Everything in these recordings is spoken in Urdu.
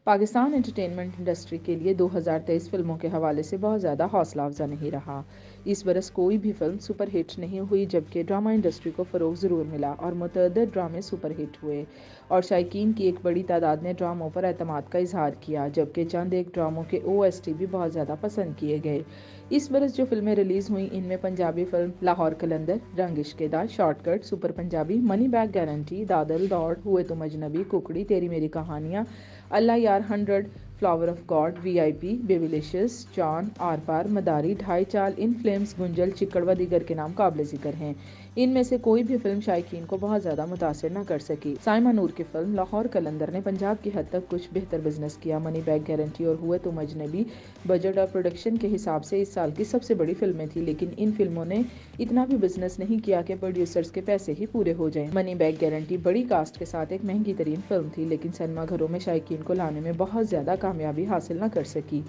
پاکستان انٹرٹینمنٹ انڈسٹری کے لیے 2023 فلموں کے حوالے سے بہت زیادہ حوصلہ افزا نہیں رہا۔ اس برس کوئی بھی فلم سپر ہٹ نہیں ہوئی، جبکہ ڈرامہ انڈسٹری کو فروغ ضرور ملا اور متعدد ڈرامے سپر ہٹ ہوئے اور شائقین کی ایک بڑی تعداد نے ڈراموں پر اعتماد کا اظہار کیا، جبکہ چند ایک ڈراموں کے OST بھی بہت زیادہ پسند کیے گئے۔ اس برس جو فلمیں ریلیز ہوئیں ان میں Punjabi film Lahore Qalandar, Rang Ishq Da, short cut, super Punjabi, money back guarantee, دادل دوڑ، ہوئے تم اجنبی، ککڑی، تیری میری کہانیاں، Allah Yar 100، flower of god, VIP، بیبیلیشس، جان، آر پار، مداری، ڈھائی چال، ان فلیمز، گنجل، چکڑ و دیگر کے نام قابل ذکر ہیں۔ ان میں سے کوئی بھی فلم شائقین کو بہت زیادہ متاثر نہ کر سکی۔ سائمہ نور کی فلم لاہور قلندر نے پنجاب کی حد تک کچھ بہتر بزنس کیا۔ منی بیک گارنٹی اور ہوئے تم اجنبی بجٹ اور پروڈکشن کے حساب سے اس سال کی سب سے بڑی فلمیں تھیں، لیکن ان فلموں نے اتنا بھی بزنس نہیں کیا کہ پروڈیوسرز کے پیسے ہی پورے ہو جائیں۔ منی بیک گارنٹی بڑی کاسٹ کے ساتھ ایک مہنگی ترین فلم تھی، لیکن سنیما گھروں میں شائقین کو لانے میں بہت زیادہ کامیابی حاصل نہ کر سکی۔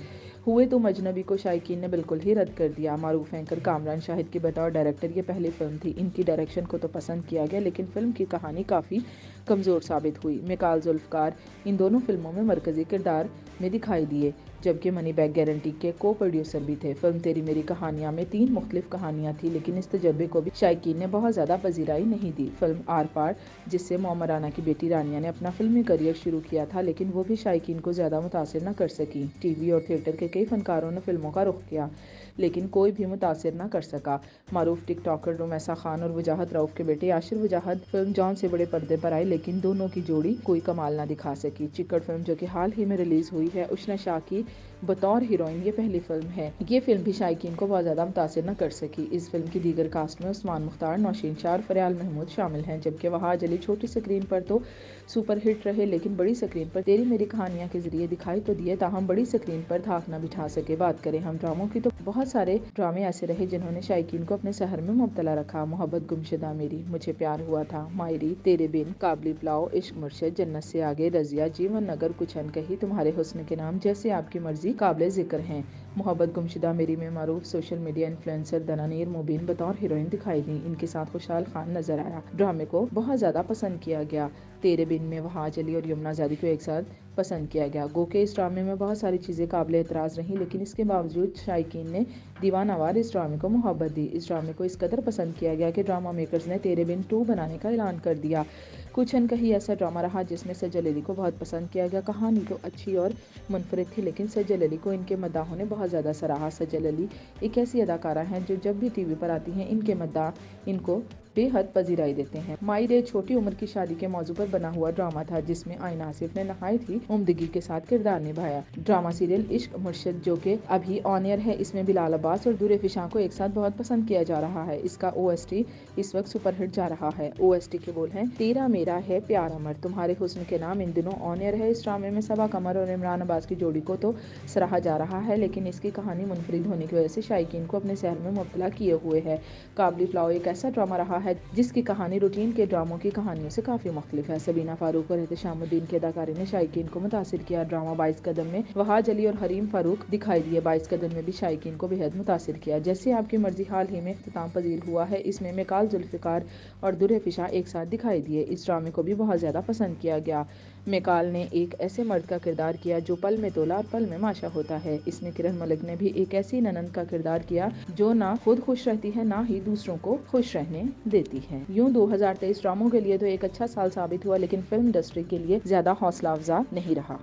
ہوئے تم اجنبی کو شائقین نے بالکل ہی رد کر دیا۔ معروف اینکر کامران شاہد کی بطور ڈائریکٹر یہ پہلی فلم تھی۔ ان کی ڈائریکشن کو تو پسند کیا گیا، لیکن فلم کی کہانی کافی کمزور ثابت ہوئی۔ میکال ذوالفقار ان دونوں فلموں میں مرکزی کردار میں دکھائی دیے، جبکہ منی بیک گارنٹی کے کو پروڈیوسر بھی تھے۔ فلم تیری میری کہانیاں میں 3 مختلف کہانیاں تھیں، لیکن اس تجربے کو بھی شائقین نے بہت زیادہ پذیرائی نہیں دی۔ فلم آر پار، جس سے معمر رانا کی بیٹی رانیہ نے اپنا فلمی کیریئر شروع کیا تھا، لیکن وہ بھی شائقین کو زیادہ متاثر نہ کر سکی۔ ٹی وی اور تھیٹر کے کئی فنکاروں نے فلموں کا رخ کیا، لیکن کوئی بھی متاثر نہ کر سکا۔ معروف ٹک ٹاکر رومیسا خان اور وجاہت رؤف کے بیٹے یاسر وجاہت فلم جان سے بڑے پردے پر آئے، لیکن دونوں کی جوڑی کوئی کمال نہ دکھا سکی۔ چکڑ فلم، جو کہ حال ہی میں ریلیز ہوئی ہے، اشنا شاہ کی بطور ہیروئن یہ پہلی فلم ہے۔ یہ فلم بھی شائقین کو بہت زیادہ متاثر نہ کر سکی۔ اس فلم کی دیگر کاسٹ میں عثمان مختار، نوشین شاہ اور فریال محمود شامل ہیں، جبکہ وہاج علی چھوٹی سکرین پر تو سپر ہٹ رہے، لیکن بڑی سکرین پر تیری میری کہانیاں کے ذریعے دکھائی تو دیے، تاہم بڑی سکرین پر دھاک نہ بٹھا سکے۔ بات کریں ہم ڈراموں کی تو بہت سارے ڈرامے ایسے رہے جنہوں نے شائقین کو اپنے سحر میں مبتلا رکھا۔ محبت گمشدہ میری، مجھے پیار ہوا تھا، مائری، تیرے بن، قابلی پلاؤ، عشق مرشد، جنت سے آگے، رضیہ، جیون نگر، کچھ انکہی، تمہارے حسن کے نام، جیسے آپ کی مرضی قابل ذکر ہیں۔ محبت گمشدہ میری میں معروف سوشل میڈیا انفلوئنسر دنانیر مبین بطور ہیروئن دکھائی دیں۔ ان کے ساتھ خوشحال خان نظر آیا۔ ڈرامے کو بہت زیادہ پسند کیا گیا۔ تیرے بن میں وہاج علی اور یمنا زادی کو ایک ساتھ پسند کیا گیا۔ گو کہ اس ڈرامے میں بہت ساری چیزیں قابل اعتراض رہیں، لیکن اس کے باوجود شائقین نے دیوانہ وار اس ڈرامے کو محبت دی۔ اس ڈرامے کو اس قدر پسند کیا گیا کہ ڈرامہ میکرز نے تیرے بن 2 بنانے کا اعلان کر دیا۔ کچھ انکہی ایسا ڈرامہ رہا جس میں سجل علی کو بہت پسند کیا گیا۔ کہانی تو اچھی اور منفرد تھی، لیکن سجل علی کو ان کے مداحوں نے بہت زیادہ سراہا۔ سجل علی ایک ایسی اداکارہ ہیں جو جب بھی ٹی وی پر آتی ہیں ان کے مداح ان کو بے حد پذیرائی دیتے ہیں۔ مائرے چھوٹی عمر کی شادی کے موضوع پر بنا ہوا ڈرامہ تھا، جس میں آئین آصف نے نہایت ہی عمدگی کے ساتھ کردار نبھایا۔ ڈرامہ سیریل عشق مرشد، جو کہ ابھی آن ایئر ہے، اس میں بلال عباس اور درِ فشاں کو ایک ساتھ بہت پسند کیا جا رہا ہے۔ اس کا OST اس وقت سپر ہٹ جا رہا ہے۔ OST کے بول ہیں، تیرا میرا ہے پیار امر، تمہارے حسن کے نام ان دنوں آن ایئر ہے۔ اس ڈرامے میں صبا قمر اور عمران عباس کی جوڑی کو تو سراہا جا رہا ہے، لیکن اس کی کہانی منفرد ہونے کی وجہ سے شائقین کو اپنے سحر میں مبتلا کیے ہوئے ہے۔ قابلی پلاؤ ایک ایسا ڈرامہ رہا ہے جس کی کہانی روٹین کے ڈراموں کی کہانیوں سے کافی مختلف ہے۔ سبینہ فاروق اور احتشام الدین کی اداکاری نے شائقین کو متاثر کیا۔ ڈرامہ 22 قدم میں وہاج علی اور حریم فاروق دکھائی دیے۔ 22 قدم میں بھی شائقین کو بے حد متاثر کیا۔ جیسے آپ کی مرضی حال ہی میں اختتام پذیر ہوا ہے، اس میں میکال ذوالفقار اور درِ فشاں ایک ساتھ دکھائی دیے۔ اس ڈرامے کو بھی بہت زیادہ پسند کیا گیا۔ میکال نے ایک ایسے مرد کا کردار کیا جو پل میں تولا اور پل میں ماشا ہوتا ہے۔ اس میں کرن ملک نے بھی ایک ایسی ننند کا کردار کیا جو نہ خود خوش رہتی ہے، نہ ہی دوسروں کو خوش رہنے دیتی ہے۔ یوں 2023 ڈراموں کے لیے تو ایک اچھا سال ثابت ہوا، لیکن فلم انڈسٹری کے لیے زیادہ حوصلہ افزا نہیں رہا۔